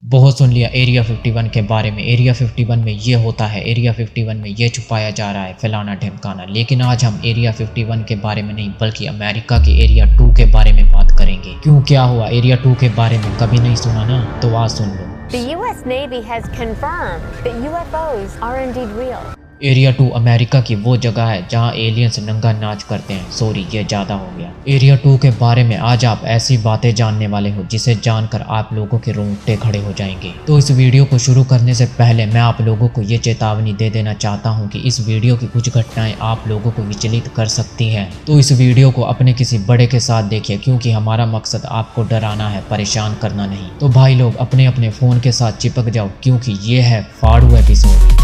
बहुत सुन लिया एरिया 51 के बारे में। एरिया 51 में ये होता है, एरिया 51 में ये छुपाया जा रहा है, फलाना ढिमकाना। लेकिन आज हम एरिया 51 के बारे में नहीं बल्कि अमेरिका के एरिया 2 के बारे में बात करेंगे। क्यों, क्या हुआ? एरिया 2 के बारे में कभी नहीं सुना ना, तो आज सुन लो। The U.S. Navy has confirmed that UFOs are indeed real. Area 2 America की वो जगह है जहां एलियंस नंगा नाच करते हैं। सॉरी, ये ज़्यादा हो गया। एरिया 2 के बारे में आज आप ऐसी बातें जानने वाले हो जिसे जानकर आप लोगों के रोंगटे खड़े हो जाएंगे। तो इस वीडियो को शुरू करने से पहले मैं आप लोगों को ये चेतावनी दे देना चाहता हूँ कि इस वीडियो की कुछ घटनाएं आप लोगों को विचलित कर सकती हैं। तो इस वीडियो को अपने किसी बड़े के साथ देखिए, क्योंकि हमारा मकसद आपको डराना है, परेशान करना नहीं। तो भाई लोग अपने अपने फ़ोन के साथ चिपक जाओ, क्योंकि ये है फाड़ू एपिसोड।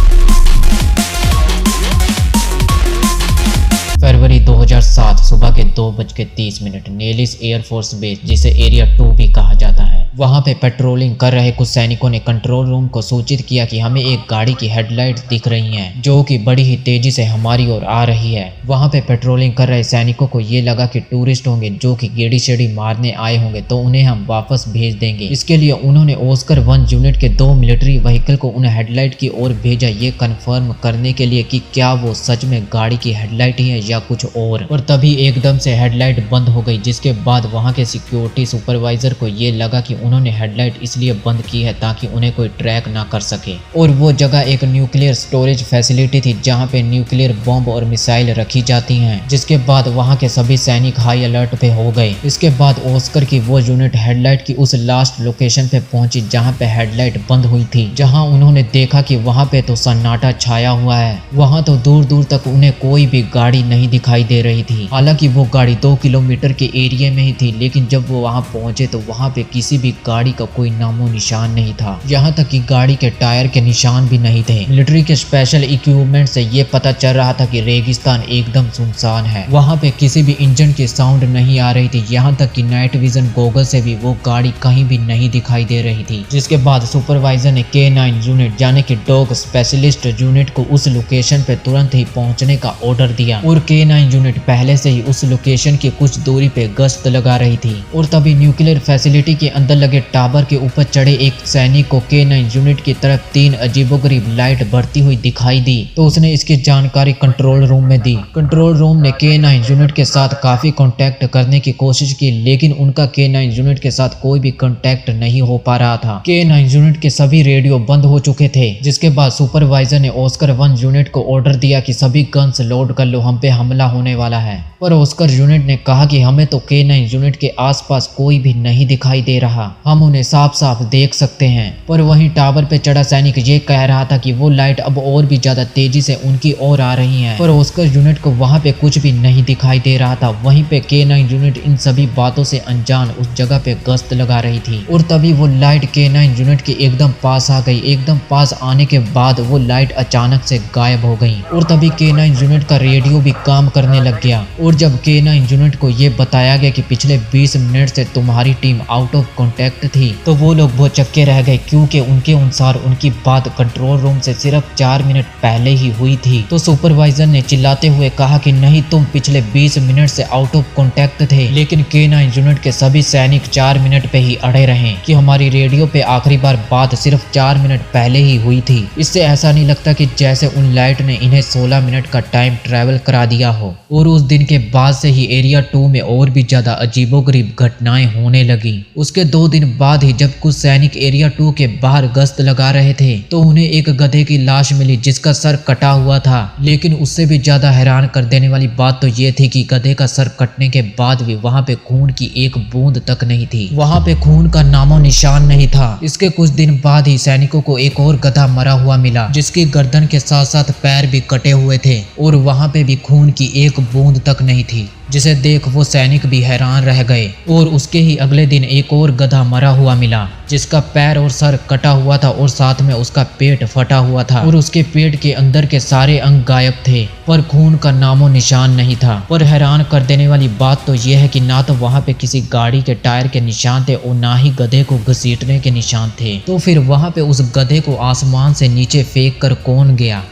फरवरी 2007 सुबह के 2:30 नेलिस एयरफोर्स बेस, जिसे एरिया 2 भी कहा जाता है, वहां पे पेट्रोलिंग कर रहे कुछ सैनिकों ने कंट्रोल रूम को सूचित किया कि हमें एक गाड़ी की हेडलाइट्स दिख रही हैं जो कि बड़ी ही तेजी से हमारी ओर आ रही है। वहां पे पेट्रोलिंग कर रहे सैनिकों को ये लगा कि टूरिस्ट होंगे जो कि गेड़ी शेड़ी मारने आए होंगे, तो उन्हें हम वापस भेज देंगे। इसके लिए उन्होंने ऑस्कर 1 यूनिट के 2 मिलिट्री व्हीकल को उन्हें हेडलाइट की ओर भेजा, ये कन्फर्म करने के लिए कि क्या वो सच में गाड़ी की हेडलाइट ही है या कुछ और तभी एकदम से हेडलाइट बंद हो गई, जिसके बाद वहां के सिक्योरिटी सुपरवाइजर को ये लगा कि उन्होंने हेडलाइट इसलिए बंद की है ताकि उन्हें कोई ट्रैक ना कर सके। और वो जगह एक न्यूक्लियर स्टोरेज फैसिलिटी थी जहां पे न्यूक्लियर बॉम्ब और मिसाइल रखी जाती हैं। जिसके बाद वहां के सभी सैनिक हाई अलर्ट पे हो गए। इसके बाद ऑस्कर की वो यूनिट हेडलाइट की उस लास्ट लोकेशन पे पहुंची जहां पे हेडलाइट बंद हुई थी, जहां उन्होंने देखा कि वहां पे तो सन्नाटा छाया हुआ है। वहां तो दूर दूर तक उन्हें कोई भी गाड़ी नहीं दिखाई दे रही थी। हालांकि वो गाड़ी 2 किलोमीटर के एरिया में ही थी, लेकिन जब वो वहां पहुंचे तो वहां पे किसी भी गाड़ी का कोई नामो निशान नहीं था। यहाँ तक कि गाड़ी के टायर के निशान भी नहीं थे। मिलिट्री के स्पेशल इक्विपमेंट से ये पता चल रहा था कि रेगिस्तान एकदम सुनसान है। वहां पे किसी भी इंजन की साउंड नहीं आ रही थी। यहाँ तक कि नाइट विजन गॉगल से भी वो गाड़ी कहीं भी नहीं दिखाई दे रही थी। जिसके बाद सुपरवाइजर ने K9 यूनिट यानी कि डॉग स्पेशलिस्ट यूनिट को उस लोकेशन पे तुरंत ही पहुंचने का ऑर्डर दिया। और K9 यूनिट पहले से ही उस लोकेशन की कुछ दूरी पे गश्त लगा रही थी। और तभी न्यूक्लियर फैसिलिटी के अंदर लगे टावर के ऊपर चढ़े एक सैनिक को K9 यूनिट की तरफ 3 अजीबोगरीब लाइट बढ़ती हुई दिखाई दी। तो उसने इसकी जानकारी कंट्रोल रूम में दी। कंट्रोल रूम ने K9 यूनिट के साथ काफी कांटेक्ट करने की कोशिश की, लेकिन उनका K9 यूनिट के साथ कोई भी कांटेक्ट नहीं हो पा रहा था। K9 यूनिट के सभी रेडियो बंद हो चुके थे। जिसके बाद सुपरवाइजर ने ऑस्कर 1 यूनिट को ऑर्डर दिया कि सभी गन्स लोड कर लो, हम पे हमला होने वाला है। पर ऑस्कर यूनिट ने कहा कि हमें तो K9 यूनिट के आसपास कोई भी नहीं दिखाई दे रहा, हम उन्हें साफ साफ देख सकते हैं। पर वहीं टावर पे चढ़ा सैनिक ये कह रहा था कि वो लाइट अब और भी ज्यादा तेजी से उनकी ओर आ रही हैं। पर ऑस्कर यूनिट को वहां पे कुछ भी नहीं दिखाई दे रहा था। वहीं पे K9 यूनिट इन सभी बातों से अनजान उस जगह पे गश्त लगा रही थी। और तभी वो लाइट K9 यूनिट के एकदम पास आ गई। एकदम पास आने के बाद वो लाइट अचानक से गायब हो गई। और तभी K9 यूनिट का रेडियो भी काम करने लग गया। और जब K9 यूनिट को ये बताया गया कि पिछले 20 मिनट से तुम्हारी टीम आउट ऑफ कांटेक्ट थी, तो वो लोग भौचक्के रह गए, क्योंकि उनके अनुसार उनकी बात कंट्रोल रूम से सिर्फ 4 मिनट पहले ही हुई थी। तो सुपरवाइजर ने चिल्लाते हुए कहा कि नहीं, तुम पिछले 20 मिनट से आउट ऑफ कांटेक्ट थे। लेकिन K9 यूनिट के सभी सैनिक 4 मिनट पे ही अड़े रहे कि हमारी रेडियो पे आखिरी बार बात सिर्फ 4 मिनट पहले ही हुई थी। इससे ऐसा नहीं लगता कि जैसे उन लाइट ने इन्हें 16 मिनट का टाइम ट्रेवल करा दिया हो। और उस दिन के बाद से ही एरिया 2 में और भी ज्यादा अजीबोगरीब घटनाएं होने लगी। उसके 2 दिन बाद ही जब कुछ सैनिक एरिया 2 के बाहर गश्त लगा रहे थे, तो उन्हें एक गधे की लाश मिली जिसका सर कटा हुआ था। लेकिन उससे भी ज्यादा हैरान कर देने वाली बात तो ये थी कि गधे का सर कटने के बाद भी वहां पे खून की एक बूंद तक नहीं थी। वहां पे खून का नामो निशान नहीं था। इसके कुछ दिन बाद ही सैनिकों को एक और गधा मरा हुआ मिला, जिसकी गर्दन के साथ साथ पैर भी कटे हुए थे। और वहां पे भी खून की एक बूंद तक नहीं थी, जिसे देख वो सैनिक भी हैरान रह गए। और उसके ही अगले दिन एक और गधा मरा हुआ मिला, जिसका पैर और सर कटा हुआ था और साथ में उसका पेट फटा हुआ था। और उसके पेट के अंदर के सारे अंग गायब थे, पर खून का नामो निशान नहीं था। पर हैरान कर देने वाली बात तो यह है कि ना तो वहां पे किसी गाड़ी के टायर के निशान थे और ना ही गधे को घसीटने के निशान थे। तो फिर वहां पे उस गधे को आसमान से नीचे फेंक कर कौन गया?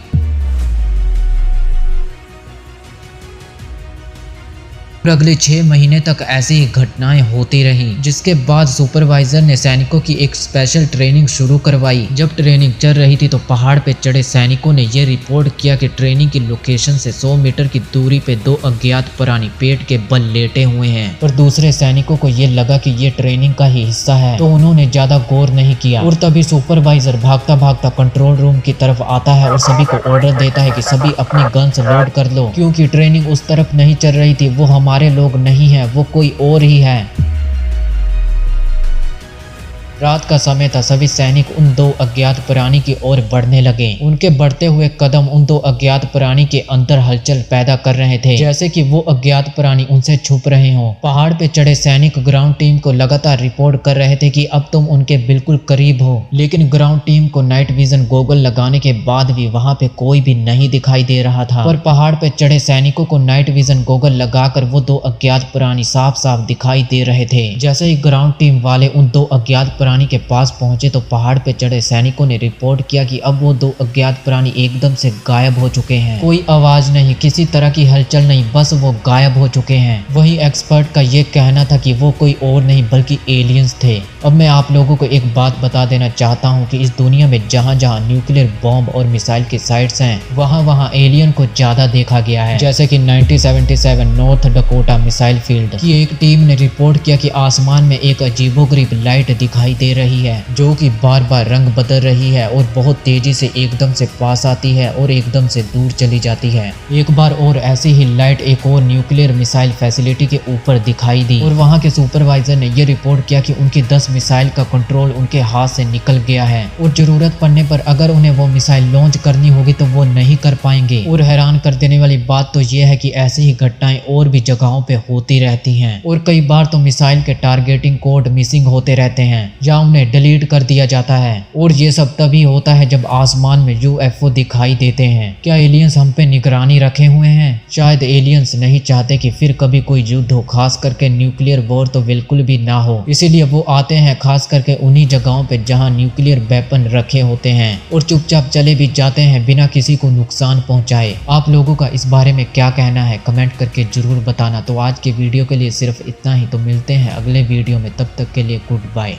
और अगले 6 महीने तक ऐसी ही घटनाएं होती रही, जिसके बाद सुपरवाइजर ने सैनिकों की एक स्पेशल ट्रेनिंग शुरू करवाई। जब ट्रेनिंग चल रही थी तो पहाड़ पे चढ़े सैनिकों ने यह रिपोर्ट किया कि ट्रेनिंग की लोकेशन से 100 मीटर की दूरी पे 2 अज्ञात प्राणी पेट के बल लेटे हुए हैं। पर दूसरे सैनिकों को ये लगा कि ये ट्रेनिंग का ही हिस्सा है, तो उन्होंने ज्यादा गौर नहीं किया। और तभी सुपरवाइजर भागता भागता कंट्रोल रूम की तरफ आता है और सभी को ऑर्डर देता है कि सभी अपनी गन्स लोड कर लो, क्योंकि ट्रेनिंग उस तरफ नहीं चल रही थी, वो हमारे लोग नहीं है, वो कोई और ही है। रात का समय था। सभी सैनिक उन 2 अज्ञात प्राणी की ओर बढ़ने लगे। उनके बढ़ते हुए कदम उन 2 अज्ञात प्राणी के अंदर हलचल पैदा कर रहे थे, जैसे कि वो अज्ञात प्राणी उनसे छुप रहे हों। पहाड़ पे चढ़े सैनिक ग्राउंड टीम को लगातार रिपोर्ट कर रहे थे कि अब तुम उनके बिल्कुल करीब हो, लेकिन ग्राउंड टीम को नाइट विजन गॉगल लगाने के बाद भी वहां पे कोई भी नहीं दिखाई दे रहा था। पर पहाड़ पे चढ़े सैनिकों को नाइट विजन गॉगल लगाकर वो 2 अज्ञात प्राणी साफ साफ दिखाई दे रहे थे। जैसे ही ग्राउंड टीम वाले उन 2 अज्ञात प्राणी के पास पहुंचे तो पहाड़ पे चढ़े सैनिकों ने रिपोर्ट किया कि अब वो 2 अज्ञात प्राणी एकदम से गायब हो चुके हैं। कोई आवाज नहीं, किसी तरह की हलचल नहीं, बस वो गायब हो चुके हैं। वहीं एक्सपर्ट का ये कहना था कि वो कोई और नहीं बल्कि एलियंस थे। अब मैं आप लोगों को एक बात बता देना चाहता हूँ कि इस दुनिया में जहाँ जहाँ न्यूक्लियर बॉम्ब और मिसाइल के साइट्स हैं, वहाँ एलियन को ज्यादा देखा गया है। जैसे कि 1977 नॉर्थ डकोटा मिसाइल फील्ड की एक टीम ने रिपोर्ट किया कि आसमान में एक अजीबोगरीब लाइट दिखाई दे रही है, जो कि बार बार रंग बदल रही है और बहुत तेजी से एकदम से पास आती है और एकदम से दूर चली जाती है। एक बार और ऐसी ही लाइट एक और न्यूक्लियर मिसाइल फैसिलिटी के ऊपर दिखाई दी और वहां के सुपरवाइजर ने यह रिपोर्ट किया कि उनकी 10 मिसाइल का कंट्रोल उनके हाथ से निकल गया है और जरूरत पड़ने पर अगर उन्हें वो मिसाइल लॉन्च करनी होगी तो वो नहीं कर पाएंगे। और हैरान कर देने वाली बात तो यह है कि ऐसी ही घटनाएं और भी जगहों पे होती रहती हैं और कई बार तो मिसाइल के टारगेटिंग कोड मिसिंग होते रहते हैं या उन्हें डिलीट कर दिया जाता है। और ये सब तभी होता है जब आसमान में यूएफओ दिखाई देते हैं। क्या एलियंस हम पे निगरानी रखे हुए हैं? शायद एलियंस नहीं चाहते कि फिर कभी कोई युद्ध हो, खास करके न्यूक्लियर वॉर तो बिल्कुल भी ना हो, इसीलिए वो आते हैं खास करके उन्हीं जगहों पे जहां न्यूक्लियर वेपन रखे होते हैं और चुपचाप चले भी जाते हैं बिना किसी को नुकसान पहुंचाए। आप लोगों का इस बारे में क्या कहना है कमेंट करके जरूर बताना। तो आज के वीडियो के लिए सिर्फ इतना ही, तो मिलते हैं अगले वीडियो में, तब तक के लिए गुड बाय।